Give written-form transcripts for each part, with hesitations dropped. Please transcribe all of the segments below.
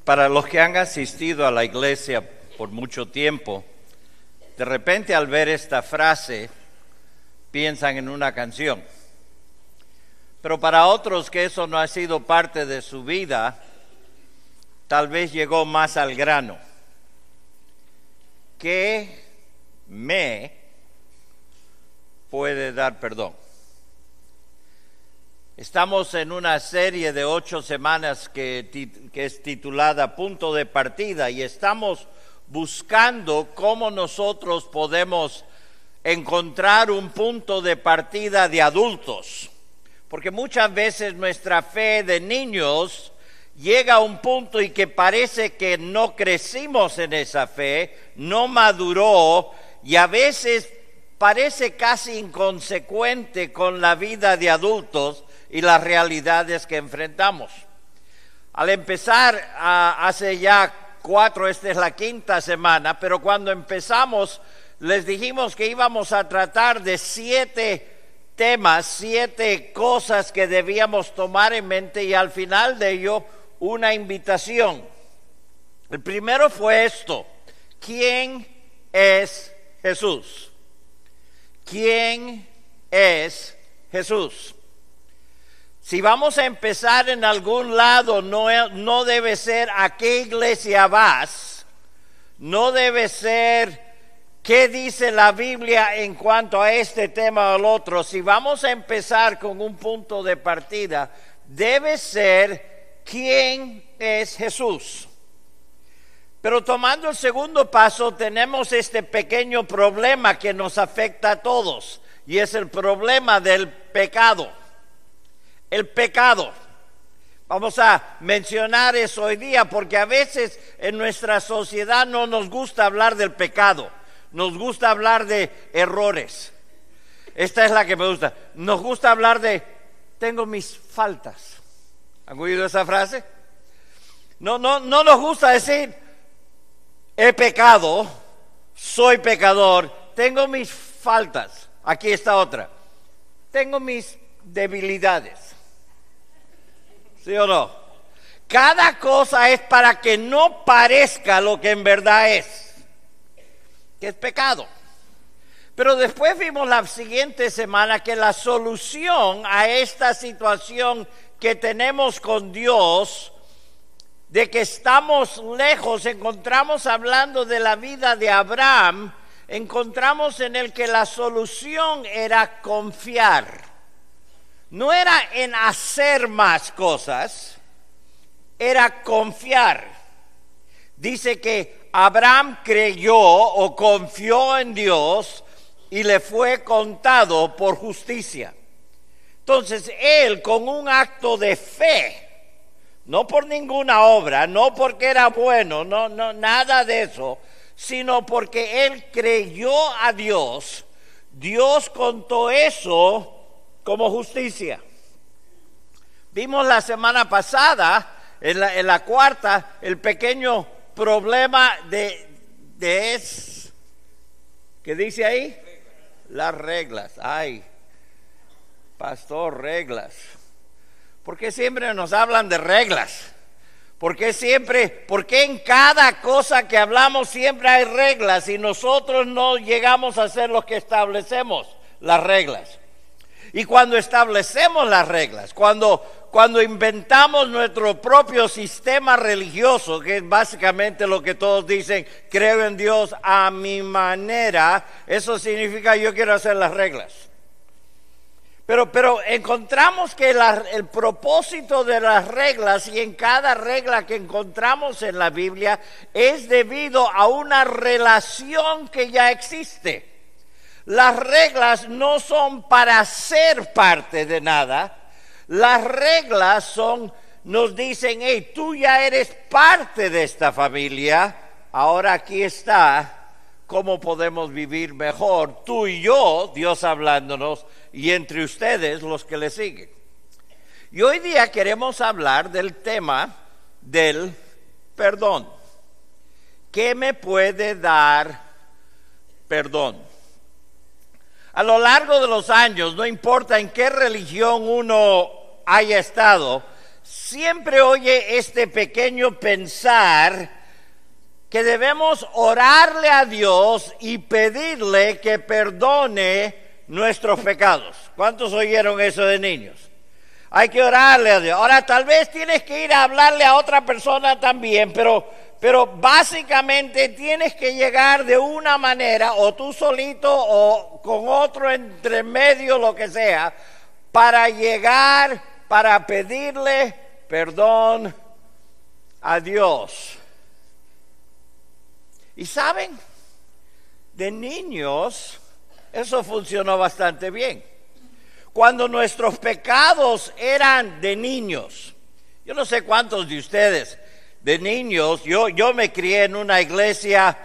Para los que han asistido a la iglesia por mucho tiempo, de repente al ver esta frase piensan en una canción. Pero para otros que eso no ha sido parte de su vida, tal vez llegó más al grano. ¿Qué me puede dar perdón? Estamos en una serie de 8 semanas que es titulada Punto de Partida, y estamos buscando cómo nosotros podemos encontrar un punto de partida de adultos. Porque muchas veces nuestra fe de niños llega a un punto y que parece que no crecimos en esa fe, no maduró, y a veces parece casi inconsecuente con la vida de adultos y las realidades que enfrentamos. Al empezar hace ya 4, esta es la 5ª semana, pero cuando empezamos les dijimos que íbamos a tratar de 7 temas, 7 cosas que debíamos tomar en mente, y al final de ello una invitación. El primero fue esto: ¿quién es Jesús? ¿Quién es Jesús? Si vamos a empezar en algún lado, no debe ser a qué iglesia vas, no debe ser qué dice la Biblia en cuanto a este tema o el otro. Si vamos a empezar con un punto de partida, debe ser quién es Jesús. Pero tomando el segundo paso, tenemos este pequeño problema que nos afecta a todos, y es el problema del pecado. El pecado. Vamos a mencionar eso hoy día porque a veces en nuestra sociedad no nos gusta hablar del pecado. Nos gusta hablar de errores. Esta es la que me gusta. Nos gusta hablar de tengo mis faltas. ¿Han oído esa frase? No nos gusta decir he pecado, soy pecador, tengo mis faltas. Aquí está otra. Tengo mis debilidades. ¿Sí o no? Cada cosa es para que no parezca lo que en verdad es, que es pecado. Pero después vimos la siguiente semana que la solución a esta situación que tenemos con Dios, de que estamos lejos, encontramos hablando de la vida de Abraham, encontramos en el que la solución era confiar. No era en hacer más cosas, era confiar. Dice que Abraham creyó o confió en Dios y le fue contado por justicia. Entonces él, con un acto de fe, no por ninguna obra, no porque era bueno, no nada de eso, sino porque él creyó a Dios, Dios contó eso como justicia. Vimos la semana pasada, en la 4ª, el pequeño problema ¿qué dice ahí? Las reglas. Ay, pastor, reglas. ¿Por qué siempre nos hablan de reglas? ¿Por qué en cada cosa que hablamos siempre hay reglas y nosotros no llegamos a ser los que establecemos las reglas? Y cuando establecemos las reglas, cuando inventamos nuestro propio sistema religioso, que es básicamente lo que todos dicen, creo en Dios a mi manera, eso significa yo quiero hacer las reglas. Pero encontramos que el propósito de las reglas, y en cada regla que encontramos en la Biblia, es debido a una relación que ya existe. Las reglas no son para ser parte de nada. Las reglas nos dicen, hey, tú ya eres parte de esta familia, ahora aquí está cómo podemos vivir mejor, tú y yo, Dios hablándonos, y entre ustedes los que le siguen. Y hoy día queremos hablar del tema del perdón. ¿Qué me puede dar perdón? A lo largo de los años, no importa en qué religión uno haya estado, siempre oye este pequeño pensar que debemos orarle a Dios y pedirle que perdone nuestros pecados. ¿Cuántos oyeron eso de niños? Hay que orarle a Dios. Ahora, tal vez tienes que ir a hablarle a otra persona también, pero básicamente tienes que llegar de una manera, o tú solito o con otro entre medio, lo que sea, para llegar, para pedirle perdón a Dios. Y saben, de niños eso funcionó bastante bien. Cuando nuestros pecados eran de niños, yo no sé cuántos de ustedes, de niños, yo me crié en una iglesia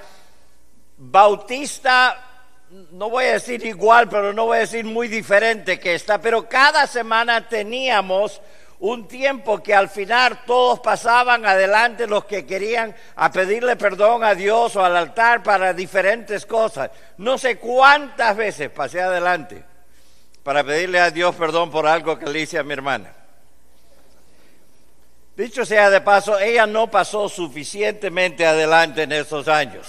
bautista, no voy a decir igual, pero no voy a decir muy diferente que esta, pero cada semana teníamos un tiempo que al final todos pasaban adelante los que querían a pedirle perdón a Dios o al altar para diferentes cosas. No sé cuántas veces pasé adelante para pedirle a Dios perdón por algo que le hice a mi hermana. Dicho sea de paso, ella no pasó suficientemente adelante en esos años.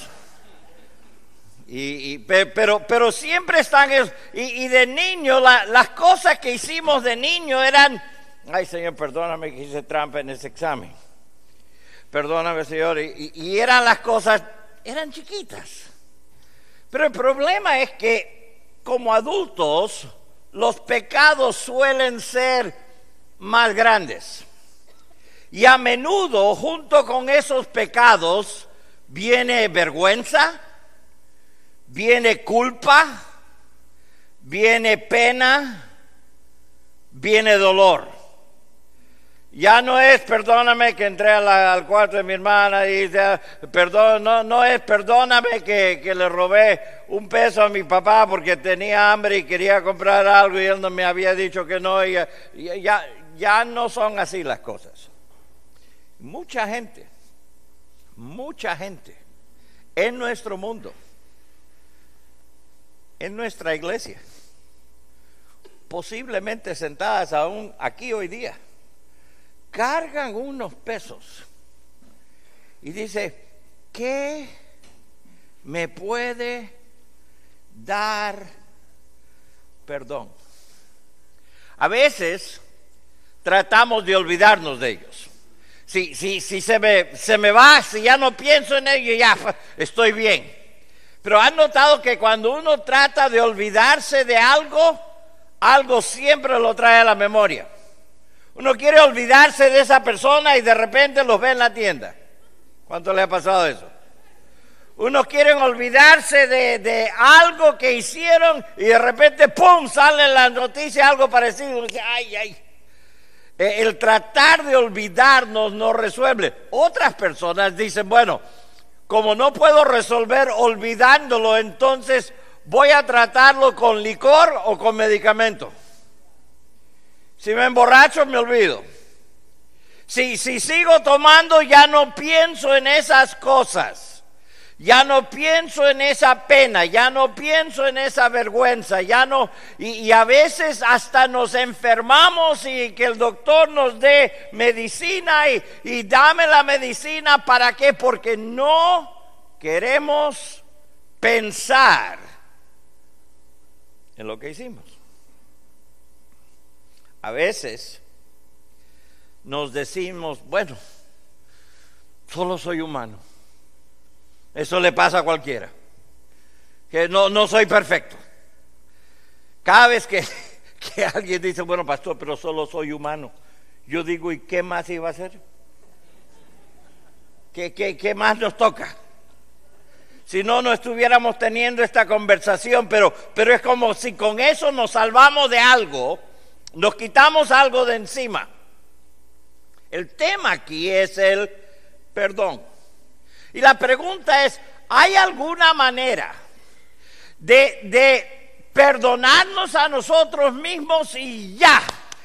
Pero siempre están y de niño las cosas que hicimos de niño eran: ay, Señor, perdóname que hice trampa en ese examen. Perdóname, Señor. Y eran las cosas, eran chiquitas. Pero el problema es que como adultos los pecados suelen ser más grandes. Y a menudo junto con esos pecados viene vergüenza, viene culpa, viene pena, viene dolor. Ya no es perdóname que entré al cuarto de mi hermana y dice perdón, no es perdóname que le robé $1 a mi papá porque tenía hambre y quería comprar algo y él no me había dicho que no. Y ya no son así las cosas. Mucha gente en nuestro mundo, en nuestra iglesia, posiblemente sentadas aún aquí hoy día, cargan unos pesos y dice: ¿qué me puede dar perdón? A veces tratamos de olvidarnos de ellos. Si se me va, si ya no pienso en ello, ya estoy bien. Pero han notado que cuando uno trata de olvidarse de algo siempre lo trae a la memoria. Uno quiere olvidarse de esa persona y de repente los ve en la tienda. ¿Cuánto le ha pasado eso? Uno quiere olvidarse de algo que hicieron y de repente ¡pum! Sale en la noticia algo parecido. Uno dice: ay. El tratar de olvidarnos no resuelve. Otras personas dicen: bueno, como no puedo resolver olvidándolo, entonces voy a tratarlo con licor o con medicamento. Si me emborracho, me olvido. Si sigo tomando, ya no pienso en esas cosas. Ya no pienso en esa pena, ya no pienso en esa vergüenza, ya no, y a veces hasta nos enfermamos y que el doctor nos dé medicina y dame la medicina, ¿para qué? Porque no queremos pensar en lo que hicimos. A veces nos decimos: bueno, solo soy humano. Eso le pasa a cualquiera. Que no soy perfecto. Cada vez que alguien dice: bueno, pastor, pero solo soy humano, yo digo: ¿y qué más iba a hacer? ¿Qué más nos toca? Si no estuviéramos teniendo esta conversación, pero es como si con eso nos salvamos de algo, nos quitamos algo de encima. El tema aquí es el perdón. Y la pregunta es: ¿hay alguna manera de perdonarnos a nosotros mismos y ya?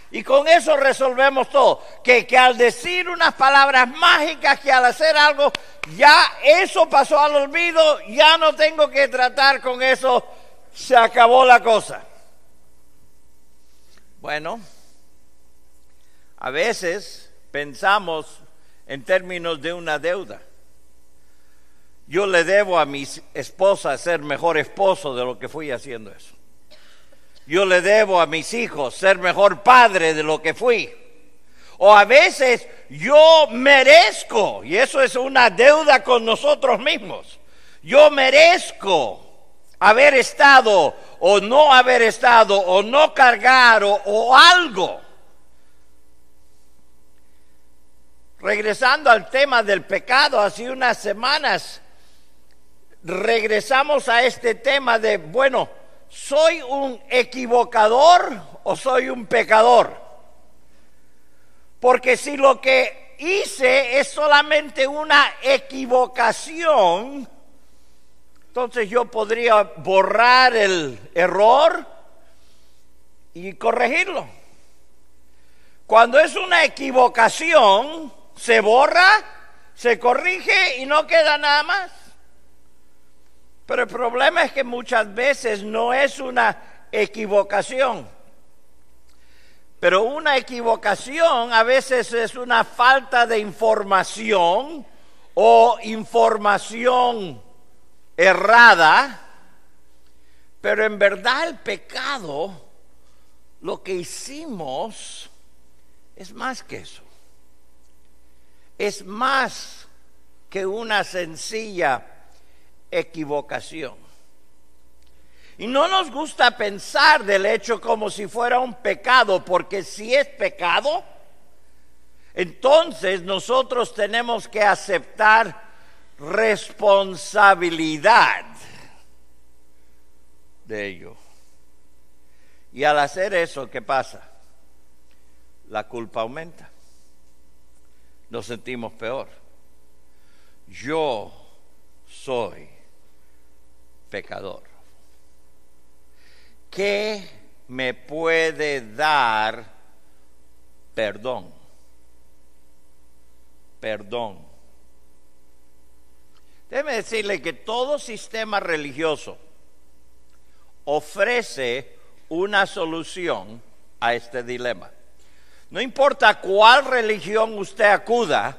Y con eso resolvemos todo. Que al decir unas palabras mágicas, que al hacer algo, ya eso pasó al olvido, ya no tengo que tratar con eso, se acabó la cosa. Bueno, a veces pensamos en términos de una deuda. Yo le debo a mi esposa ser mejor esposo de lo que fui haciendo eso. Yo le debo a mis hijos ser mejor padre de lo que fui. O a veces yo merezco, y eso es una deuda con nosotros mismos. Yo merezco haber estado o no haber estado o no cargar o algo. Regresando al tema del pecado, hace unas semanas regresamos a este tema de, bueno, ¿soy un equivocador o soy un pecador? Porque si lo que hice es solamente una equivocación, entonces yo podría borrar el error y corregirlo. Cuando es una equivocación, se borra, se corrige y no queda nada más. Pero el problema es que muchas veces no es una equivocación. Pero una equivocación a veces es una falta de información o información errada. Pero en verdad el pecado, lo que hicimos, es más que eso. Es más que una sencilla equivocación. Y no nos gusta pensar del hecho como si fuera un pecado, porque si es pecado, entonces nosotros tenemos que aceptar responsabilidad de ello. Y al hacer eso, ¿qué pasa? La culpa aumenta. Nos sentimos peor. Yo soy pecador. ¿Qué me puede dar perdón? Perdón. Déjeme decirle que todo sistema religioso ofrece una solución a este dilema. No importa cuál religión usted acuda,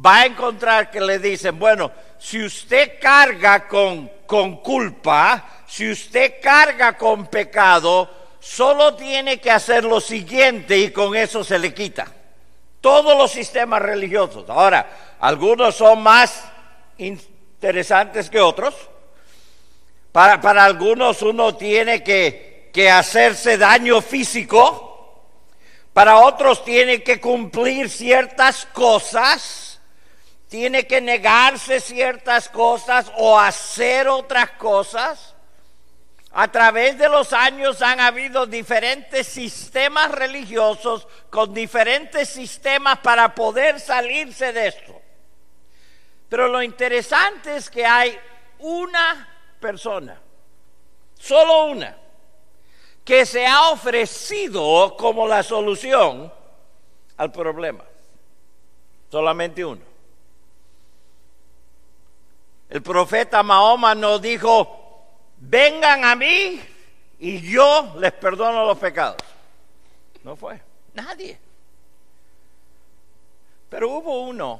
va a encontrar que le dicen, bueno, si usted carga con culpa, si usted carga con pecado, solo tiene que hacer lo siguiente y con eso se le quita. Todos los sistemas religiosos. Ahora, algunos son más interesantes que otros. Para algunos uno tiene que hacerse daño físico. Para otros tiene que cumplir ciertas cosas, tiene que negarse ciertas cosas o hacer otras cosas. A través de los años han habido diferentes sistemas religiosos con diferentes sistemas para poder salirse de esto. Pero lo interesante es que hay una persona, solo una, que se ha ofrecido como la solución al problema. Solamente uno. El profeta Mahoma nos dijo, vengan a mí y yo les perdono los pecados. No fue nadie. Pero hubo uno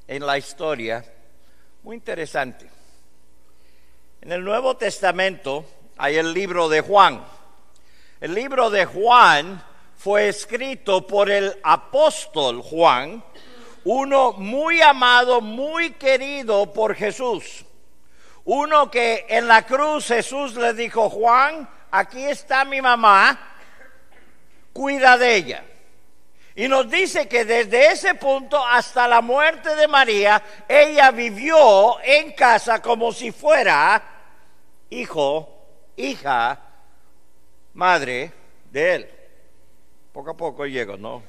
en la historia muy interesante. En el Nuevo Testamento hay el libro de Juan. El libro de Juan fue escrito por el apóstol Juan, uno muy amado, muy querido por Jesús. Uno que en la cruz Jesús le dijo, Juan, aquí está mi mamá, cuida de ella. Y nos dice que desde ese punto hasta la muerte de María, ella vivió en casa como si fuera hijo, hija, madre de él. Poco a poco llego, ¿no?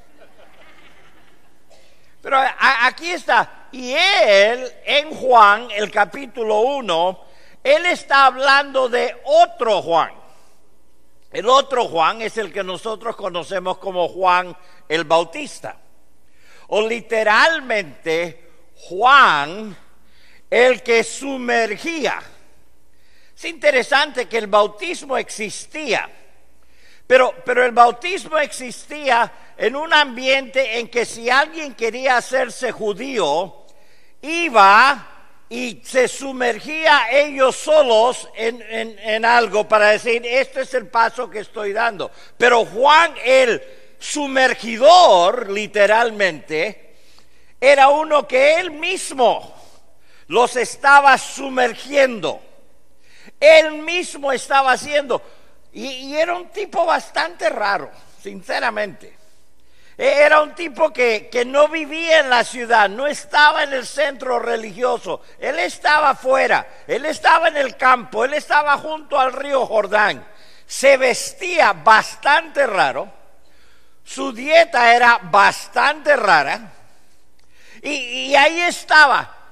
Pero aquí está. Y él, en Juan, el capítulo 1, él está hablando de otro Juan. El otro Juan es el que nosotros conocemos como Juan el Bautista. O literalmente, Juan, el que sumergía. Es interesante que el bautismo existía, pero el bautismo existía en un ambiente en que si alguien quería hacerse judío, iba y se sumergía ellos solos en algo para decir, este es el paso que estoy dando. Pero Juan, el sumergidor, literalmente, era uno que él mismo los estaba sumergiendo. Él mismo estaba haciendo. Y era un tipo bastante raro, sinceramente. Era un tipo que no vivía en la ciudad, no estaba en el centro religioso. Él estaba afuera, él estaba en el campo, él estaba junto al río Jordán. Se vestía bastante raro, su dieta era bastante rara y ahí estaba.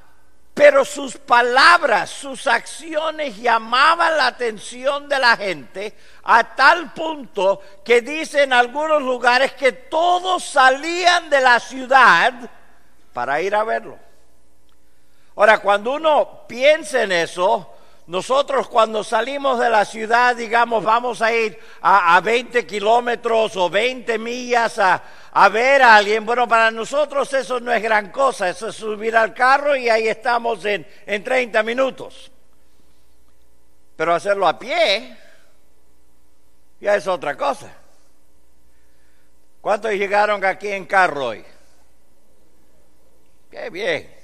Pero sus palabras, sus acciones llamaban la atención de la gente a tal punto que dicen en algunos lugares que todos salían de la ciudad para ir a verlo. Ahora, cuando uno piensa en eso, nosotros cuando salimos de la ciudad, digamos, vamos a ir a 20 kilómetros o 20 millas a ver a alguien. Bueno, para nosotros eso no es gran cosa, eso es subir al carro y ahí estamos en 30 minutos. Pero hacerlo a pie ya es otra cosa. ¿Cuántos llegaron aquí en carro hoy? Qué bien.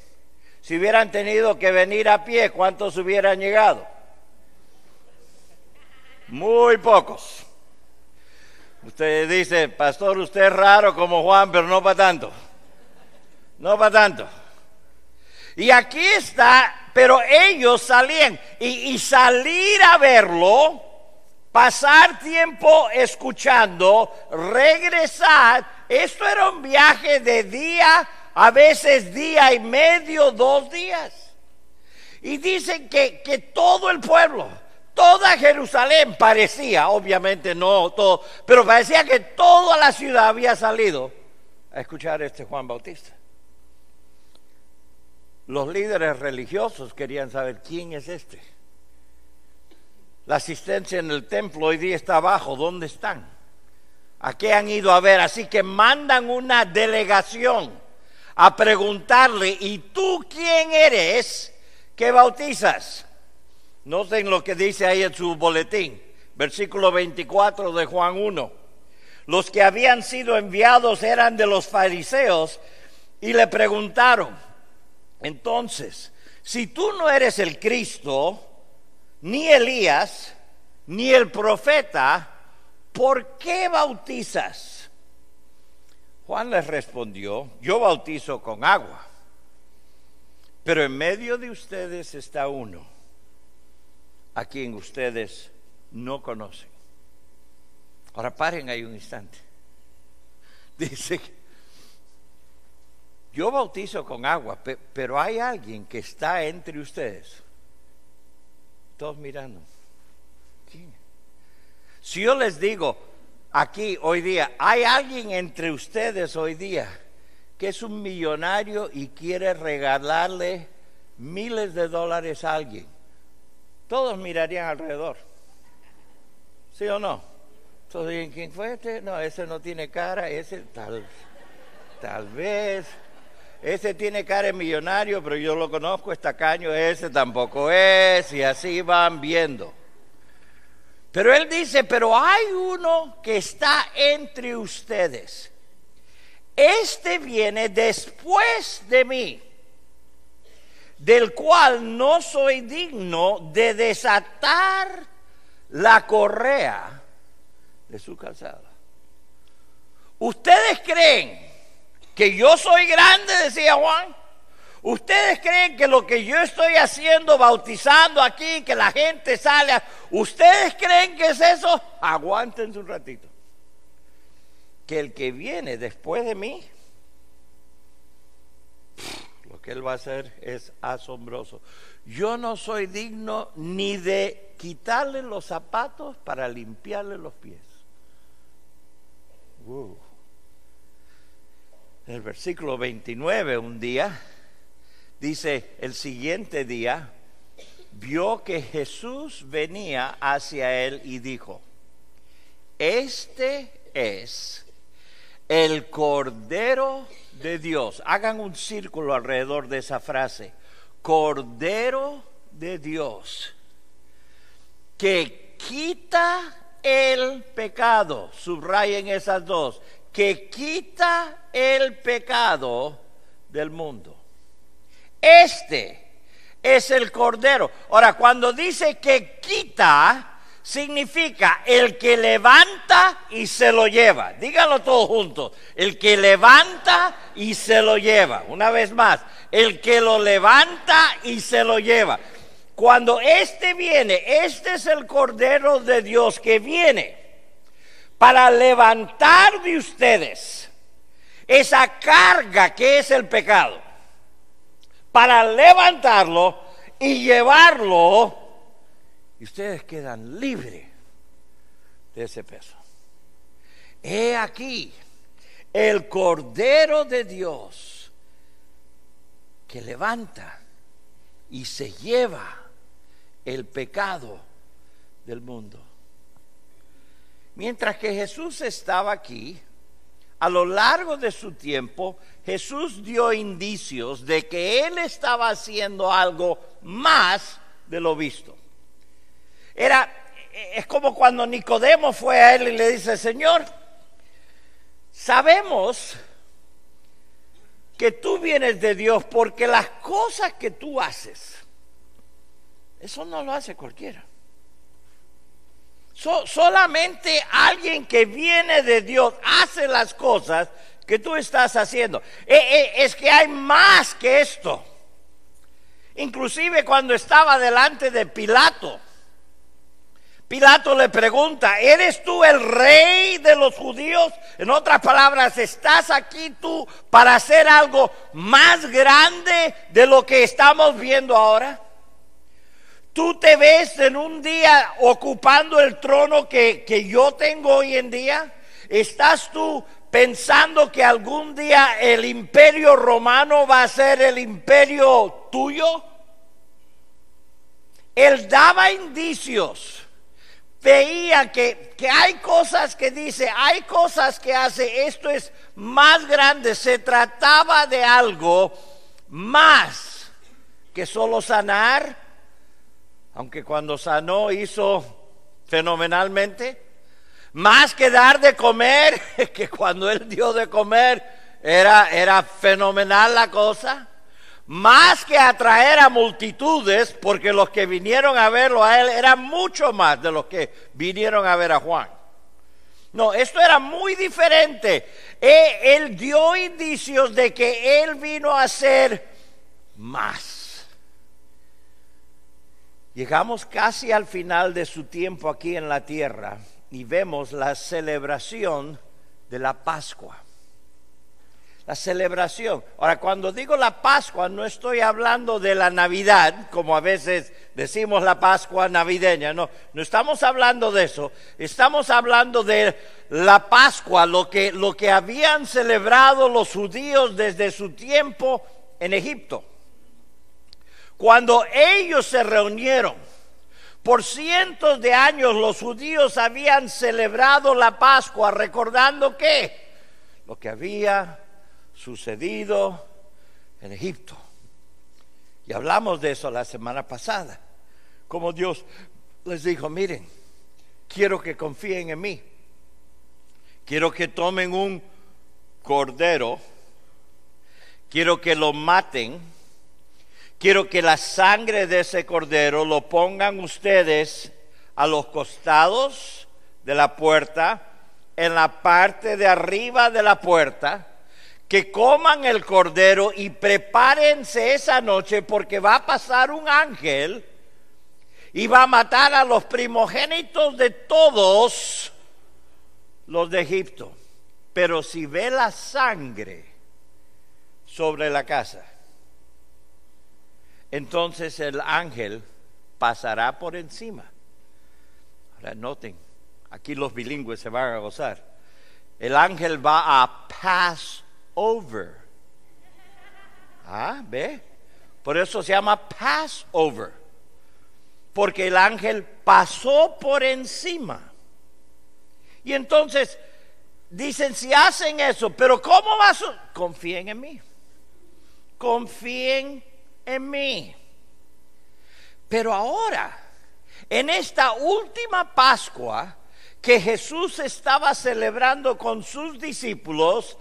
Si hubieran tenido que venir a pie, ¿cuántos hubieran llegado? Muy pocos. Usted dice, pastor, usted es raro como Juan, pero no para tanto. No para tanto. Y aquí está, pero ellos salían. Y salir a verlo, pasar tiempo escuchando, regresar, esto era un viaje de día, a veces día y medio, 2 días. Y dicen que todo el pueblo, toda Jerusalén parecía, obviamente no todo, pero parecía que toda la ciudad había salido a escuchar a este Juan Bautista. Los líderes religiosos querían saber quién es este. La asistencia en el templo hoy día está abajo, ¿dónde están? ¿A qué han ido a ver? Así que mandan una delegación a preguntarle, ¿y tú quién eres que bautizas? Noten lo que dice ahí en su boletín, versículo 24 de Juan 1. Los que habían sido enviados eran de los fariseos y le preguntaron, entonces, si tú no eres el Cristo, ni Elías, ni el profeta, ¿por qué bautizas? Juan les respondió, yo bautizo con agua, pero en medio de ustedes está uno a quien ustedes no conocen. Ahora paren ahí un instante. Dice, yo bautizo con agua, pero hay alguien que está entre ustedes. Todos mirando. ¿Quién? Si yo les digo, aquí hoy día, hay alguien entre ustedes hoy día que es un millonario y quiere regalarle miles de dólares a alguien, todos mirarían alrededor. ¿Sí o no? Todos dirían, ¿quién fue este? No, ese no tiene cara, ese tal vez. Ese tiene cara de millonario, pero yo lo conozco, es tacaño, ese tampoco es, y así van viendo. Pero él dice, pero hay uno que está entre ustedes. Este viene después de mí, del cual no soy digno de desatar la correa de su calzado. ¿Ustedes creen que yo soy grande? Decía Juan. ¿Ustedes creen que lo que yo estoy haciendo, bautizando aquí, que la gente sale, ¿ustedes creen que es eso? Aguántense un ratito. Que el que viene después de mí, lo que él va a hacer es asombroso. Yo no soy digno ni de quitarle los zapatos para limpiarle los pies. En el versículo 29, un día, dice, el siguiente día, vio que Jesús venía hacia él y dijo, este es el Cordero de Dios. Hagan un círculo alrededor de esa frase. Cordero de Dios, que quita el pecado. Subrayen esas dos. Que quita el pecado del mundo. Este es el Cordero. Ahora, cuando dice que quita, significa el que levanta y se lo lleva. Díganlo todos juntos. El que levanta y se lo lleva. Una vez más, el que lo levanta y se lo lleva. Cuando este viene, este es el Cordero de Dios que viene para levantar de ustedes esa carga que es el pecado, para levantarlo y llevarlo, y ustedes quedan libres de ese peso. He aquí el Cordero de Dios que levanta y se lleva el pecado del mundo. Mientras que Jesús estaba aquí, a lo largo de su tiempo, Jesús dio indicios de que Él estaba haciendo algo más de lo visto. Es como cuando Nicodemo fue a Él y le dice: Señor, sabemos que tú vienes de Dios, porque las cosas que tú haces, eso no lo hace cualquiera. Solamente alguien que viene de Dios hace las cosas que tú estás haciendo. Es que hay más que esto. Inclusive cuando estaba delante de Pilato, Pilato le pregunta: ¿eres tú el rey de los judíos? En otras palabras, ¿estás aquí tú para hacer algo más grande de lo que estamos viendo ahora? ¿Tú te ves en un día ocupando el trono que yo tengo hoy en día? ¿Estás tú pensando que algún día el imperio romano va a ser el imperio tuyo? Él daba indicios. Veía que hay cosas que dice, hay cosas que hace, esto es más grande. Se trataba de algo más que solo sanar. Aunque cuando sanó hizo fenomenalmente. Más que dar de comer, que cuando Él dio de comer era fenomenal la cosa. Más que atraer a multitudes, porque los que vinieron a verlo a Él eran mucho más de los que vinieron a ver a Juan. No, esto era muy diferente. Él dio indicios de que Él vino a hacer más. Llegamos casi al final de su tiempo aquí en la tierra y vemos la celebración de la Pascua. La celebración. Ahora, cuando digo la Pascua, no estoy hablando de la Navidad, como a veces decimos la Pascua navideña. No estamos hablando de eso. Estamos hablando de la Pascua, lo que habían celebrado los judíos desde su tiempo en Egipto. Cuando ellos se reunieron, por cientos de años los judíos habían celebrado la Pascua, recordando que lo que había sucedido en Egipto. Y hablamos de eso la semana pasada, como Dios les dijo: miren, quiero que confíen en mí, quiero que tomen un cordero, quiero que lo maten. Quiero que la sangre de ese cordero lo pongan ustedes a los costados de la puerta, en la parte de arriba de la puerta, que coman el cordero y prepárense esa noche, porque va a pasar un ángel y va a matar a los primogénitos de todos los de Egipto. Pero si ve la sangre sobre la casa, entonces el ángel pasará por encima. Ahora noten, aquí los bilingües se van a gozar. El ángel va a pass over. ¿Ve? Por eso se llama Passover, porque el ángel pasó por encima. Y entonces dicen si hacen eso, pero ¿cómo va a confíen en mí? Confíen en mí. Pero ahora, en esta última Pascua que Jesús estaba celebrando con sus discípulos,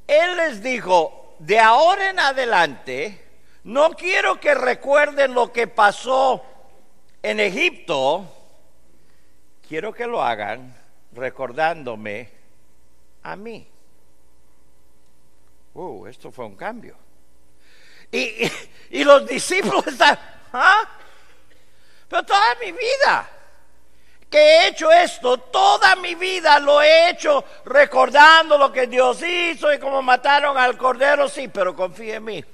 Él les dijo, de ahora en adelante, no quiero que recuerden lo que pasó en Egipto, quiero que lo hagan recordándome a mí. Esto fue un cambio. Y los discípulos están, pero toda mi vida que he hecho esto, toda mi vida lo he hecho recordando lo que Dios hizo y cómo mataron al cordero, sí, pero confía en mí.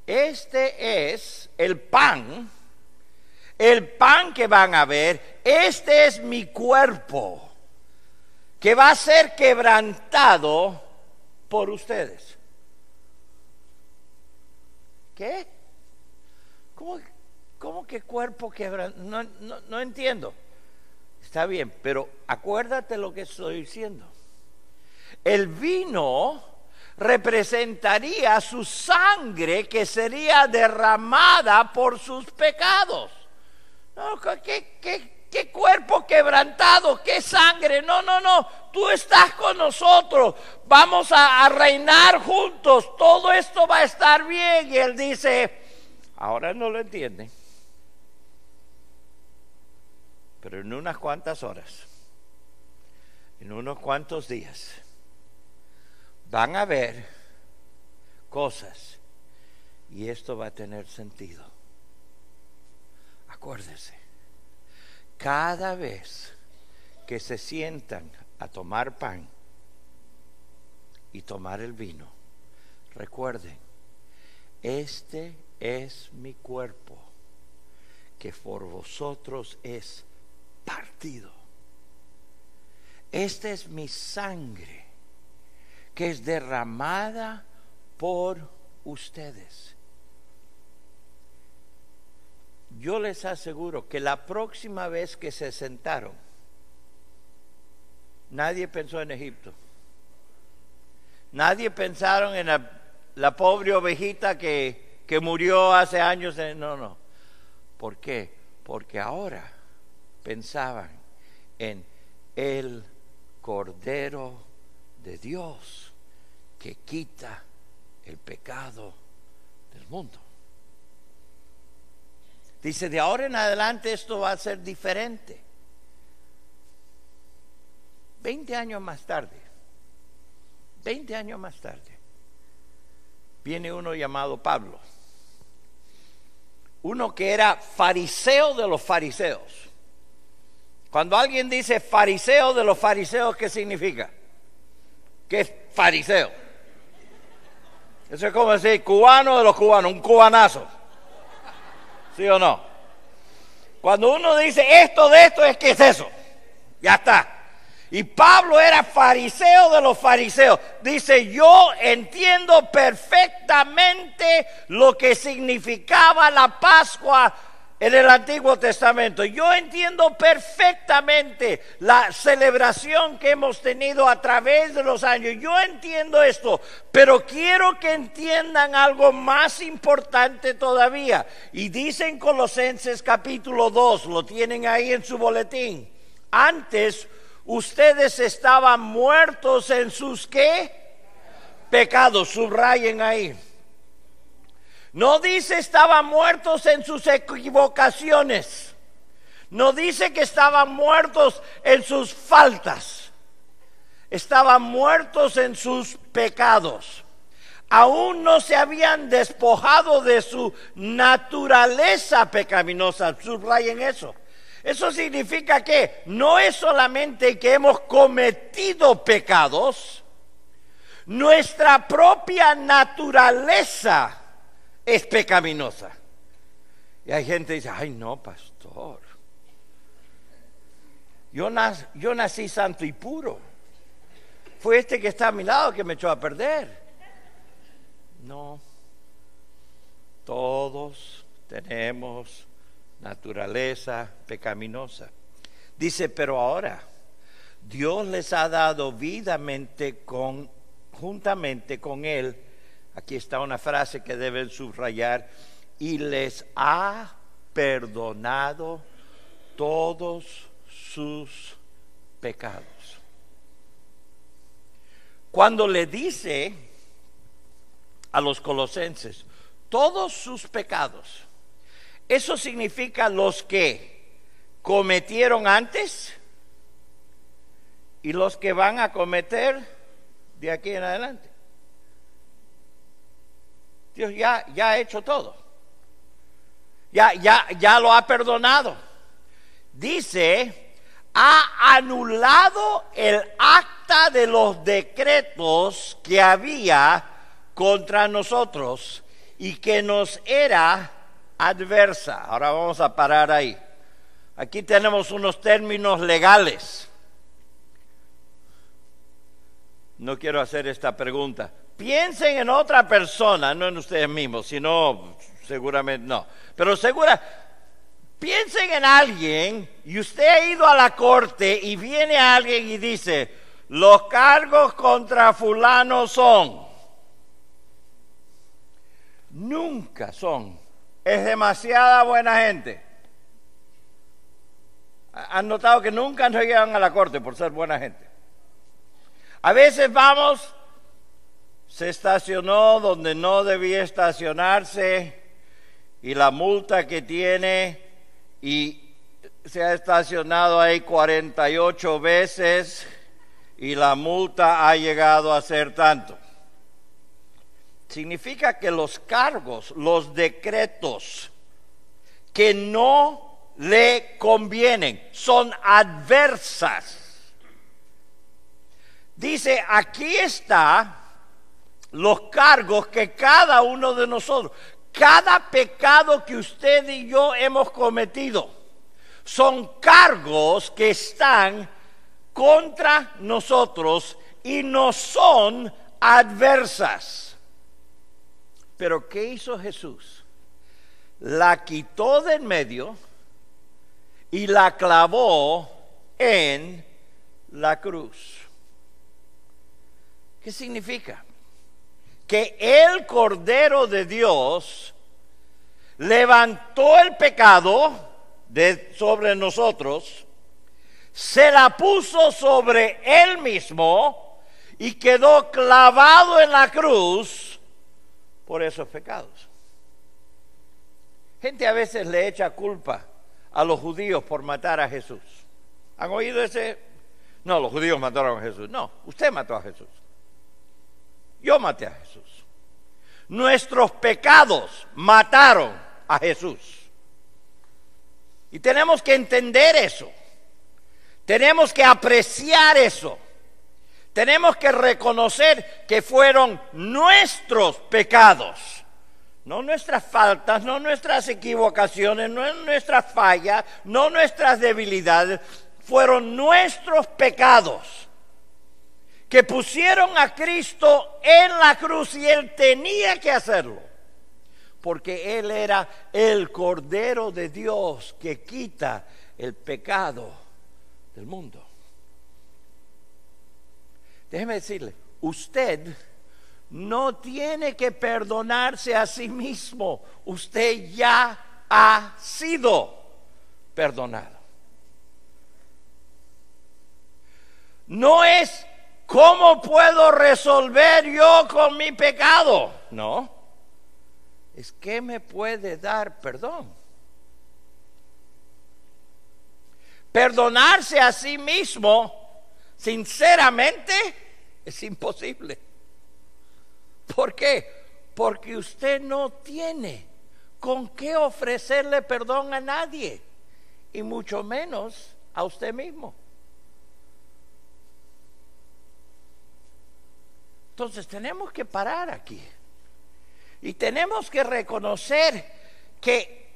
Este es el pan que van a ver, este es mi cuerpo, que va a ser quebrantado por ustedes. ¿Qué? ¿Cómo que cuerpo quebrantado? No entiendo. Está bien, pero acuérdate lo que estoy diciendo. El vino representaría su sangre que sería derramada por sus pecados. No, ¿qué cuerpo quebrantado? ¿Qué sangre? No. Tú estás con nosotros. Vamos a reinar juntos. Todo esto va a estar bien. Y él dice, ahora no lo entienden. Pero en unas cuantas horas, en unos cuantos días, van a ver cosas y esto va a tener sentido. Acuérdense, cada vez que se sientan a tomar pan y tomar el vino, recuerden, este es mi cuerpo que por vosotros es partido. Esta es mi sangre que es derramada por ustedes. Yo les aseguro que la próxima vez que se sentaron, nadie pensó en Egipto. Nadie pensaron en la pobre ovejita que murió hace años. No. ¿Por qué? Porque ahora pensaban en el Cordero de Dios que quita el pecado del mundo. Dice, de ahora en adelante esto va a ser diferente. 20 años más tarde, viene uno llamado Pablo, uno que era fariseo de los fariseos. Cuando alguien dice fariseo de los fariseos, ¿qué significa? ¿Qué es fariseo? Eso es como decir cubano de los cubanos, un cubanazo. ¿Sí o no? Cuando uno dice esto de esto, es que es eso. Ya está. Y Pablo era fariseo de los fariseos. Dice, yo entiendo perfectamente lo que significaba la Pascua en el Antiguo Testamento. Yo entiendo perfectamente la celebración que hemos tenido a través de los años. Yo entiendo esto, pero quiero que entiendan algo más importante todavía. Y dice en Colosenses capítulo 2, lo tienen ahí en su boletín. Antes ustedes estaban muertos en sus ¿qué? Pecados, subrayen ahí. No dice estaban muertos en sus equivocaciones. No dice que estaban muertos en sus faltas. Estaban muertos en sus pecados. Aún no se habían despojado de su naturaleza pecaminosa. Subrayen eso. Eso significa que no es solamente que hemos cometido pecados, nuestra propia naturaleza es pecaminosa. Y hay gente que dice, ay no, pastor, yo nací santo y puro. Fue este que está a mi lado que me echó a perder. No, todos tenemos naturaleza pecaminosa. Dice, pero ahora, Dios les ha dado juntamente con Él, aquí está una frase que deben subrayar, y les ha perdonado todos sus pecados. Cuando le dice a los colosenses, todos sus pecados, eso significa los que cometieron antes y los que van a cometer de aquí en adelante. Dios ya ha hecho todo. Ya lo ha perdonado. Dice, ha anulado el acta de los decretos que había contra nosotros y que nos era adversa. Ahora vamos a parar ahí. Aquí tenemos unos términos legales. No quiero hacer esta pregunta. Piensen en otra persona, no en ustedes mismos, sino seguramente no. Pero piensen en alguien y usted ha ido a la corte y viene alguien y dice, los cargos contra fulano son. Nunca son. Es demasiada buena gente. ¿Han notado que nunca nos llegan a la corte por ser buena gente? A veces vamos, se estacionó donde no debía estacionarse y la multa que tiene y se ha estacionado ahí 48 veces y la multa ha llegado a ser tanto. Significa que los cargos, los decretos que no le convienen, son adversas. Dice, aquí está los cargos que cada uno de nosotros, cada pecado que usted y yo hemos cometido, son cargos que están contra nosotros y no son adversas. Pero ¿qué hizo Jesús? La quitó de en medio y la clavó en la cruz. ¿Qué significa? Que el Cordero de Dios levantó el pecado sobre nosotros, se la puso sobre él mismo y quedó clavado en la cruz por esos pecados. Gente a veces le echa culpa a los judíos por matar a Jesús. ¿Han oído ese? No, los judíos mataron a Jesús. No, usted mató a Jesús. Yo maté a Jesús. Nuestros pecados mataron a Jesús. Y tenemos que entender eso. Tenemos que apreciar eso. Tenemos que reconocer que fueron nuestros pecados. No nuestras faltas, no nuestras equivocaciones, no nuestras fallas, no nuestras debilidades. Fueron nuestros pecados que pusieron a Cristo en la cruz y Él tenía que hacerlo, porque Él era el Cordero de Dios que quita el pecado del mundo. Déjeme decirle, usted no tiene que perdonarse a sí mismo, usted ya ha sido perdonado. No es ¿cómo puedo resolver yo con mi pecado? No, es que me puede dar perdón. Perdonarse a sí mismo, sinceramente, es imposible. ¿Por qué? Porque usted no tiene con qué ofrecerle perdón a nadie, y mucho menos a usted mismo. Entonces tenemos que parar aquí y tenemos que reconocer que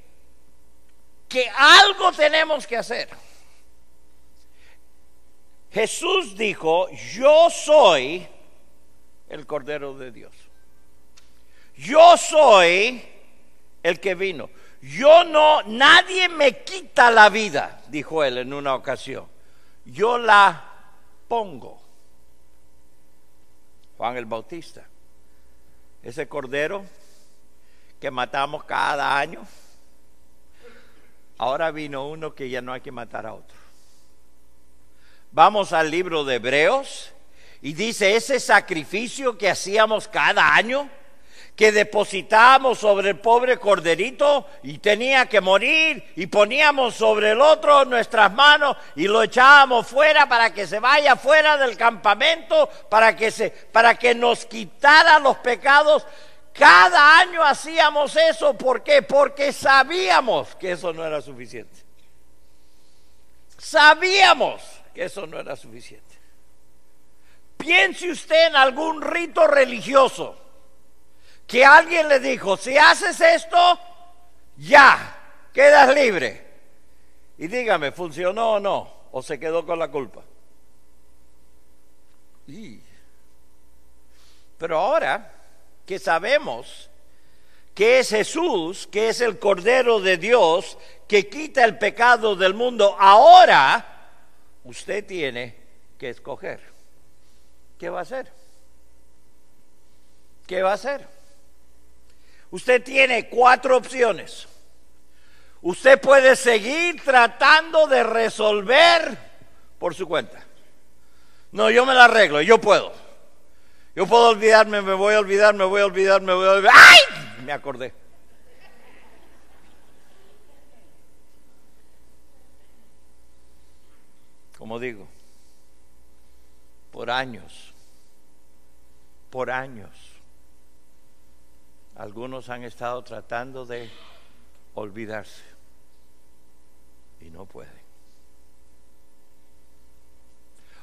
algo tenemos que hacer. Jesús dijo, yo soy el Cordero de Dios. Yo soy el que vino. Nadie me quita la vida, dijo él en una ocasión. Yo la pongo. Juan el Bautista, ese cordero que matamos cada año, ahora vino uno que ya no hay que matar a otro. Vamos al libro de Hebreos y dice, ese sacrificio que hacíamos cada año, que depositábamos sobre el pobre corderito y tenía que morir, y poníamos sobre el otro nuestras manos y lo echábamos fuera para que se vaya fuera del campamento, para que nos quitara los pecados. Cada año hacíamos eso. ¿Por qué? Porque sabíamos que eso no era suficiente. Sabíamos que eso no era suficiente. Piense usted en algún rito religioso que alguien le dijo, si haces esto, ya, quedas libre. Y dígame, ¿funcionó o no? ¿O se quedó con la culpa? Pero ahora que sabemos que es Jesús, que es el Cordero de Dios, que quita el pecado del mundo, ahora usted tiene que escoger. ¿Qué va a hacer? ¿Qué va a hacer? Usted tiene 4 opciones. Usted puede seguir tratando de resolver por su cuenta. No, yo me la arreglo, yo puedo. Yo puedo olvidarme, me voy a olvidar. ¡Ay! Me acordé. Como digo, por años, algunos han estado tratando de olvidarse y no pueden.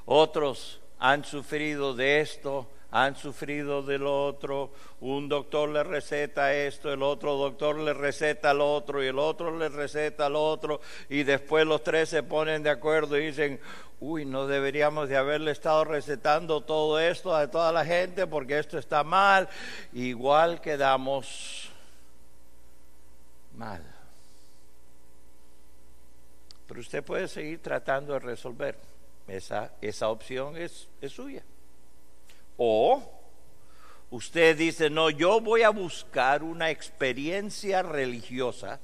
Otros han sufrido de esto, han sufrido de lo otro. Un doctor le receta esto, el otro doctor le receta lo otro y el otro le receta lo otro, y después los 3 se ponen de acuerdo y dicen, uy, no deberíamos de haberle estado recetando todo esto a toda la gente porque esto está mal. Igual quedamos mal. Pero usted puede seguir tratando de resolver. Esa opción es suya. O usted dice, no, yo voy a buscar una experiencia religiosa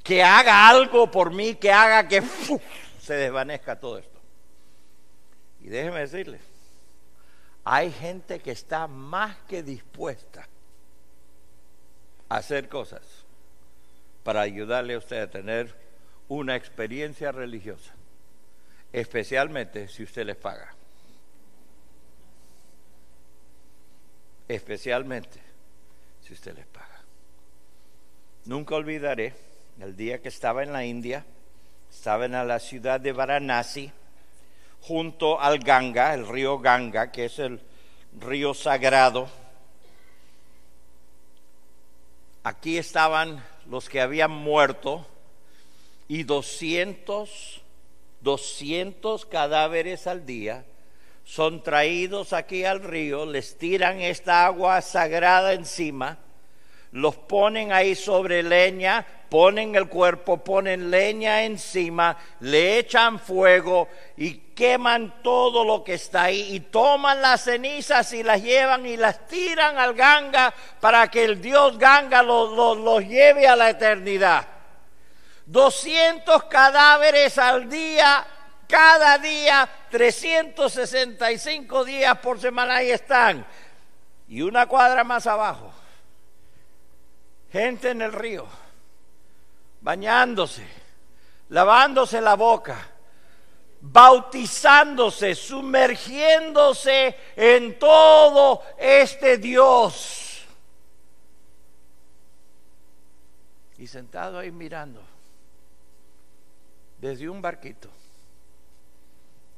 que haga algo por mí, que haga que se desvanezca todo esto. Y déjeme decirle, hay gente que está más que dispuesta a hacer cosas para ayudarle a usted a tener una experiencia religiosa, especialmente si usted les paga. Especialmente si usted les paga. Nunca olvidaré el día que estaba en la India, estaba en la ciudad de Varanasi, junto al Ganga, el río Ganga, que es el río sagrado. Aquí estaban los que habían muerto y 200 cadáveres al día son traídos aquí al río, les tiran esta agua sagrada encima, los ponen ahí sobre leña, ponen el cuerpo, ponen leña encima, le echan fuego y queman todo lo que está ahí, y toman las cenizas y las llevan y las tiran al Ganga para que el dios Ganga los lleve a la eternidad. 200 cadáveres al día, cada día, 365 días por semana, ahí están. Y una cuadra más abajo, gente en el río, bañándose, lavándose la boca, bautizándose, sumergiéndose en todo este Dios. Y sentado ahí mirando, desde un barquito,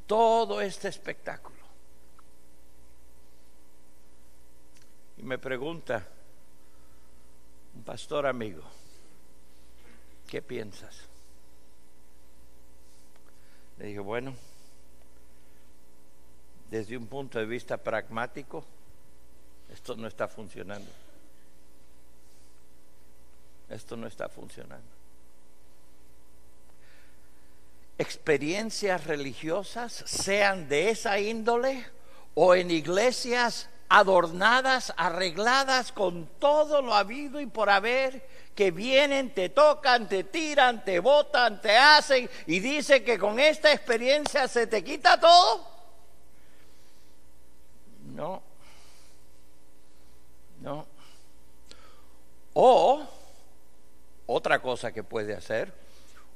todo este espectáculo. Y me pregunta un pastor amigo, ¿qué piensas? Le dije, bueno, desde un punto de vista pragmático, esto no está funcionando. Esto no está funcionando. experiencias religiosas, sean de esa índole o en iglesias adornadas, arregladas con todo lo habido y por haber, que vienen, te tocan, te tiran, te botan, te hacen y dicen que con esta experiencia se te quita todo. No. O otra cosa que puede hacer,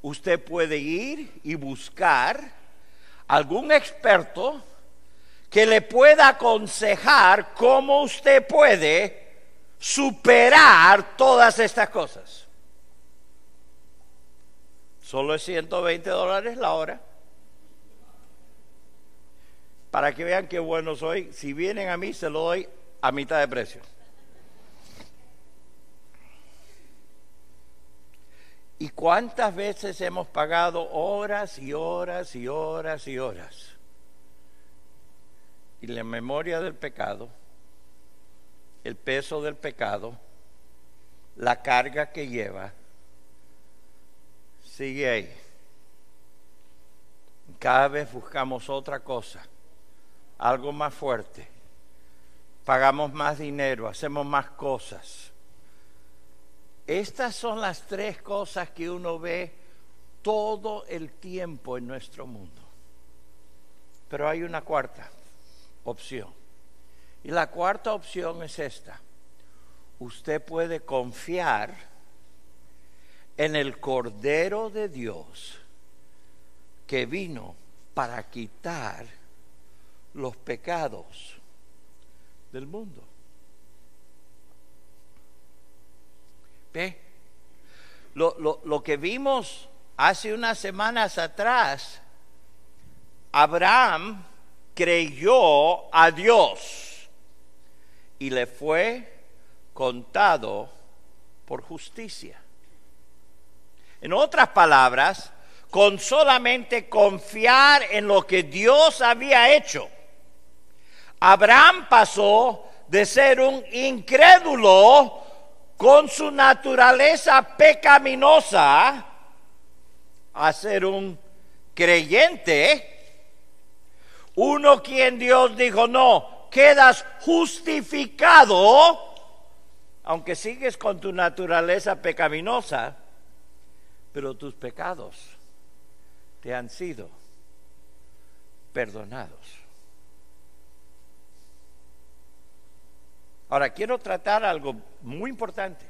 usted puede ir y buscar algún experto que le pueda aconsejar cómo usted puede superar todas estas cosas. Solo es $120 la hora. Para que vean qué bueno soy, si vienen a mí se lo doy a mitad de precio. ¿Y cuántas veces hemos pagado horas y horas y horas y horas? Y la memoria del pecado, el peso del pecado, la carga que lleva, sigue ahí. Cada vez buscamos otra cosa, algo más fuerte. Pagamos más dinero, hacemos más cosas. Estas son las tres cosas que uno ve todo el tiempo en nuestro mundo. Pero hay una cuarta opción. Y la cuarta opción es esta. Usted puede confiar en el Cordero de Dios que vino para quitar los pecados del mundo. ¿Ve? Lo que vimos hace unas semanas atrás, Abraham creyó a Dios y le fue contado por justicia. En otras palabras, con solamente confiar en lo que Dios había hecho, Abraham pasó de ser un incrédulo con su naturaleza pecaminosa a ser un creyente, uno quien Dios dijo, no, quedas justificado, aunque sigues con tu naturaleza pecaminosa, pero tus pecados te han sido perdonados. Ahora, quiero tratar algo muy importante,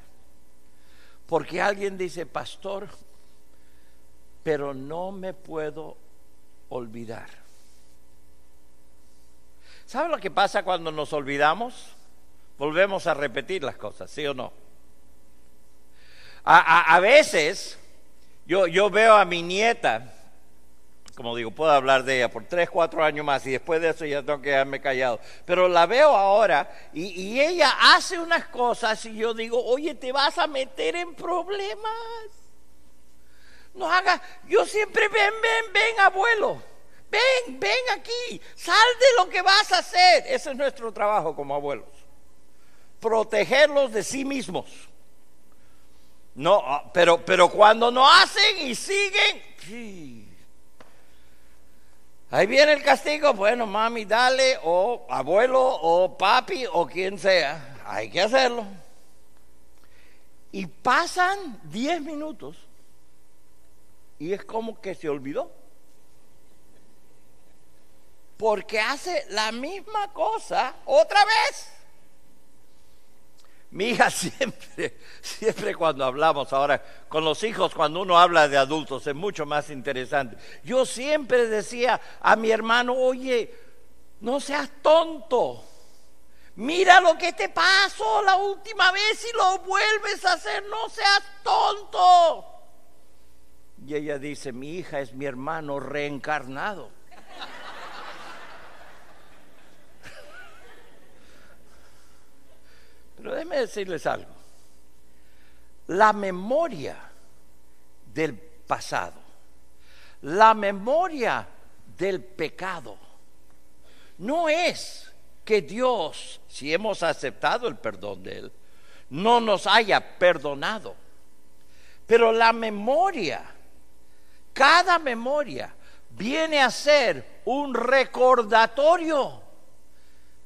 porque alguien dice, pastor, pero no me puedo olvidar. ¿Sabe lo que pasa cuando nos olvidamos? Volvemos a repetir las cosas, ¿sí o no? A veces, yo veo a mi nieta, como digo, puedo hablar de ella por 3, 4 años más y después de eso ya tengo que quedarme callado. Pero la veo ahora y ella hace unas cosas y yo digo, oye, te vas a meter en problemas. No hagas, yo siempre ven, abuelo. Ven aquí, sal de lo que vas a hacer. Ese es nuestro trabajo como abuelos. Protegerlos de sí mismos. No, pero cuando no hacen y siguen, sí. Ahí viene el castigo. Bueno, mami, dale, o abuelo, o papi, o quien sea. Hay que hacerlo. Y pasan 10 minutos y es como que se olvidó. Porque hace la misma cosa otra vez. Mi hija siempre cuando hablamos ahora con los hijos, cuando uno habla de adultos, es mucho más interesante. Yo siempre decía a mi hermano, oye, no seas tonto. Mira lo que te pasó la última vez y lo vuelves a hacer, no seas tonto. Y ella dice, mi hija es mi hermano reencarnado. Pero déjenme decirles algo. La memoria del pasado, la memoria del pecado, no es que Dios, si hemos aceptado el perdón de Él, no nos haya perdonado. Pero la memoria Cada memoria viene a ser un recordatorio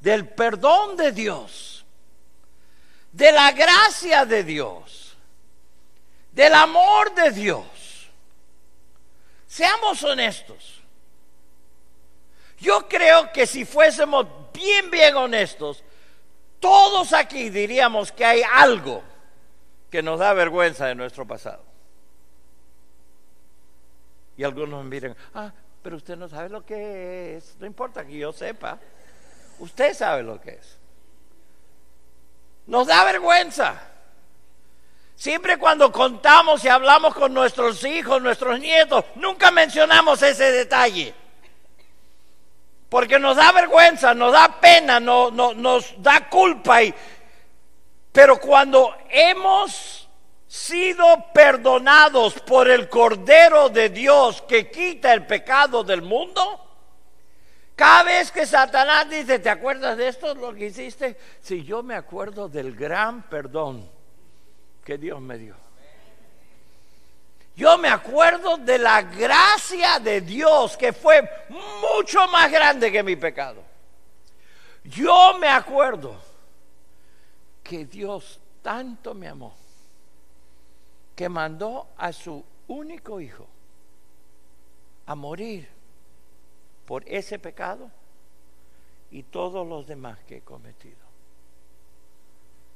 del perdón de Dios, de la gracia de Dios, del amor de Dios. Seamos honestos. Yo creo que si fuésemos bien honestos, todos aquí diríamos que hay algo que nos da vergüenza de nuestro pasado. Y algunos me miran, pero usted no sabe lo que es. No importa que yo sepa, usted sabe lo que es. Nos da vergüenza. Siempre cuando contamos y hablamos con nuestros hijos, nuestros nietos, nunca mencionamos ese detalle. Porque nos da vergüenza, nos da pena, nos da culpa. Pero cuando hemos sido perdonados por el Cordero de Dios que quita el pecado del mundo, cada vez que Satanás dice, ¿te acuerdas de esto, lo que hiciste? Sí, yo me acuerdo del gran perdón que Dios me dio. Yo me acuerdo de la gracia de Dios que fue mucho más grande que mi pecado. Yo me acuerdo que Dios tanto me amó que mandó a su único hijo a morir por ese pecado y todos los demás que he cometido.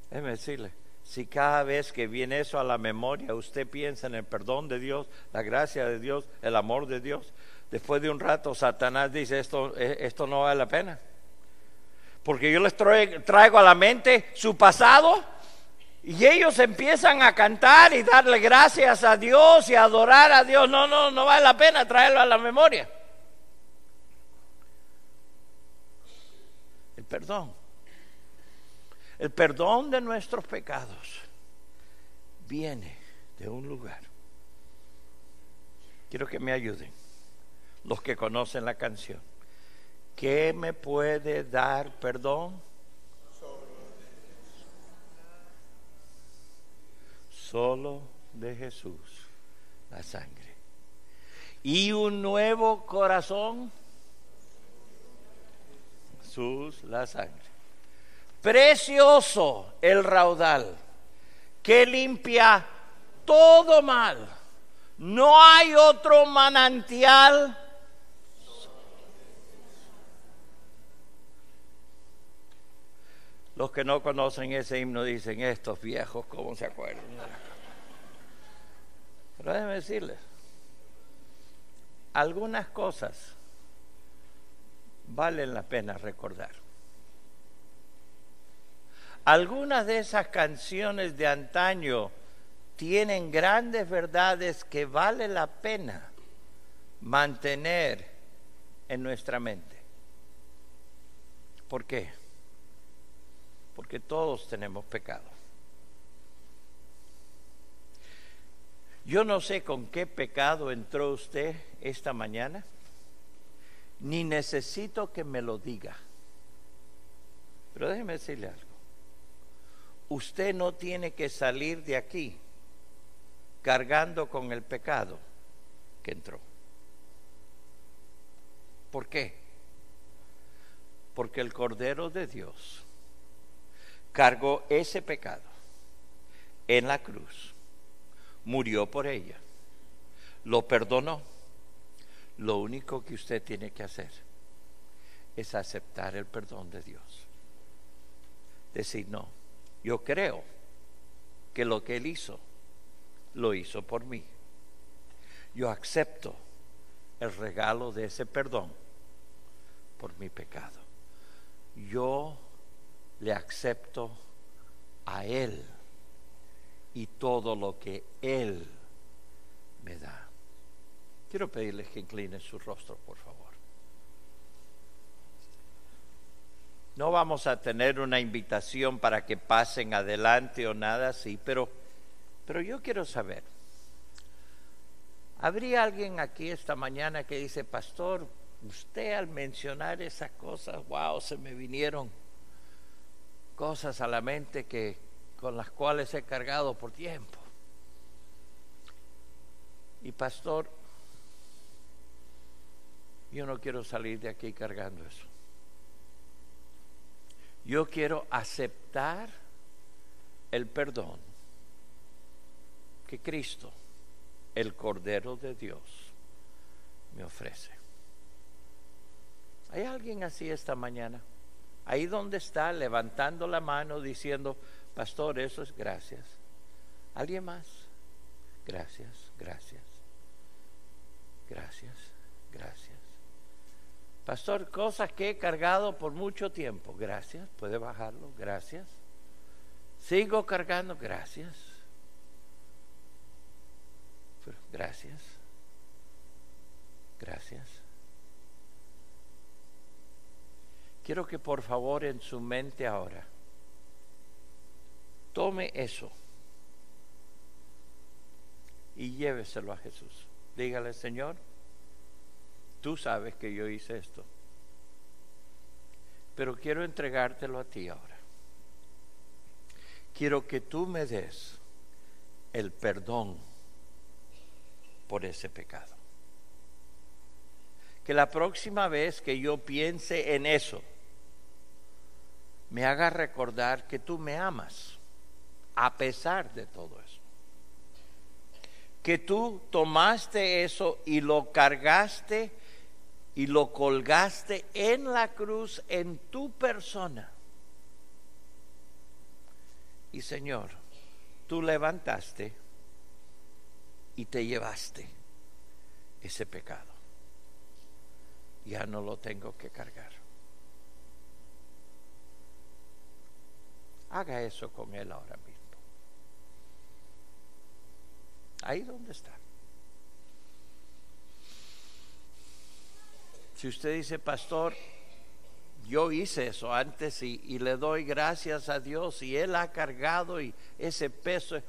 Déjeme decirle, si cada vez que viene eso a la memoria usted piensa en el perdón de Dios, la gracia de Dios, el amor de Dios, después de un rato Satanás dice, esto no vale la pena, porque yo les traigo a la mente su pasado y ellos empiezan a cantar y darle gracias a Dios y adorar a Dios. No vale la pena traerlo a la memoria. El perdón de nuestros pecados viene de un lugar. Quiero que me ayuden los que conocen la canción. ¿Qué me puede dar perdón? Solo de Jesús, la sangre. Y un nuevo corazón. Jesús, la sangre. Precioso el raudal que limpia todo mal. No hay otro manantial. Los que no conocen ese himno dicen, estos viejos, ¿cómo se acuerdan? Pero déjenme decirles, algunas cosas valen la pena recordar. Algunas de esas canciones de antaño tienen grandes verdades que vale la pena mantener en nuestra mente. ¿Por qué? Porque todos tenemos pecado. Yo no sé con qué pecado entró usted esta mañana, ni necesito que me lo diga. Pero déjeme decirle algo. Usted no tiene que salir de aquí cargando con el pecado que entró. ¿Por qué? Porque el Cordero de Dios cargó ese pecado en la cruz, murió por ella, lo perdonó. Lo único que usted tiene que hacer es aceptar el perdón de Dios. Decir, no, yo creo que lo que Él hizo, lo hizo por mí. Yo acepto el regalo de ese perdón por mi pecado. Yo le acepto a Él y todo lo que Él me da. Quiero pedirles que inclinen su rostro, por favor. No vamos a tener una invitación para que pasen adelante o nada así, pero yo quiero saber, ¿habría alguien aquí esta mañana que dice, pastor, usted al mencionar esas cosas, wow, se me vinieron cosas a la mente con las cuales he cargado por tiempo? Y pastor, Yo no quiero salir de aquí cargando eso. Yo quiero aceptar el perdón que Cristo, el Cordero de Dios, me ofrece. ¿Hay alguien así esta mañana? Ahí donde está, levantando la mano, diciendo, pastor, eso es gracias. ¿Alguien más? Gracias, gracias. Gracias, gracias. Pastor, cosas que he cargado por mucho tiempo. Gracias, puede bajarlo, gracias. Sigo cargando, gracias. Gracias, gracias. Quiero que por favor en su mente ahora tome eso y lléveselo a Jesús. Dígale, Señor, tú sabes que yo hice esto, pero quiero entregártelo a ti ahora. Quiero que tú me des el perdón por ese pecado. Que la próxima vez que yo piense en eso, me haga recordar que tú me amas, a pesar de todo eso. Que tú tomaste eso y lo cargaste y lo colgaste en la cruz en tu persona. Y Señor, tú levantaste y te llevaste ese pecado. Ya no lo tengo que cargar. Haga eso con Él ahora mismo. Ahí donde está. Si usted dice, pastor, yo hice eso antes y le doy gracias a Dios y Él ha cargado y ese peso,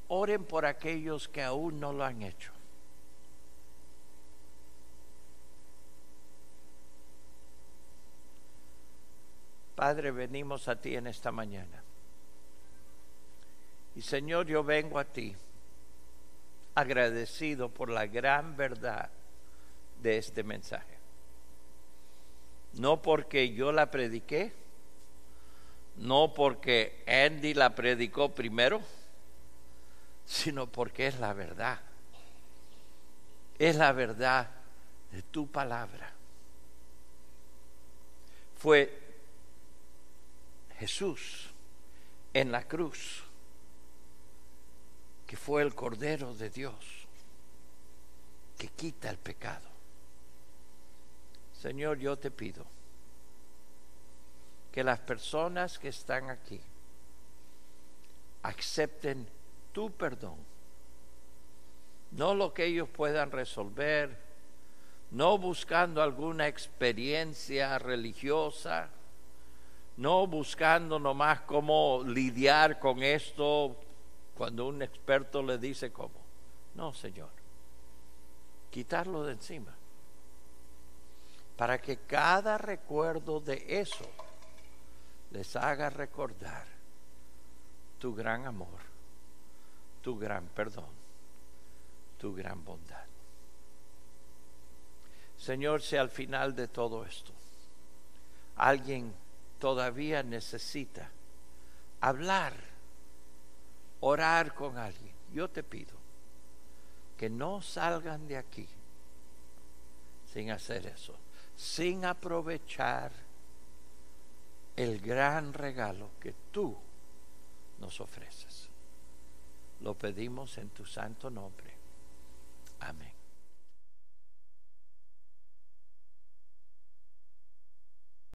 oren por aquellos que aún no lo han hecho. Padre, venimos a ti en esta mañana. Y Señor, yo vengo a ti agradecido por la gran verdad de este mensaje. No porque yo la prediqué, no porque Andy la predicó primero, sino porque es la verdad. Es la verdad de tu palabra. Fue Jesús en la cruz, que fue el Cordero de Dios, que quita el pecado. Señor, yo te pido que las personas que están aquí acepten tu perdón, no lo que ellos puedan resolver, no buscando alguna experiencia religiosa, no buscando nomás cómo lidiar con esto cuando un experto le dice cómo. No, Señor, quitarlo de encima, para que cada recuerdo de eso les haga recordar tu gran amor, tu gran perdón, tu gran bondad. Señor, si al final de todo esto alguien todavía necesita hablar, orar con alguien, yo te pido que no salgan de aquí sin hacer eso, sin aprovechar el gran regalo que tú nos ofreces. Lo pedimos en tu santo nombre. Amén.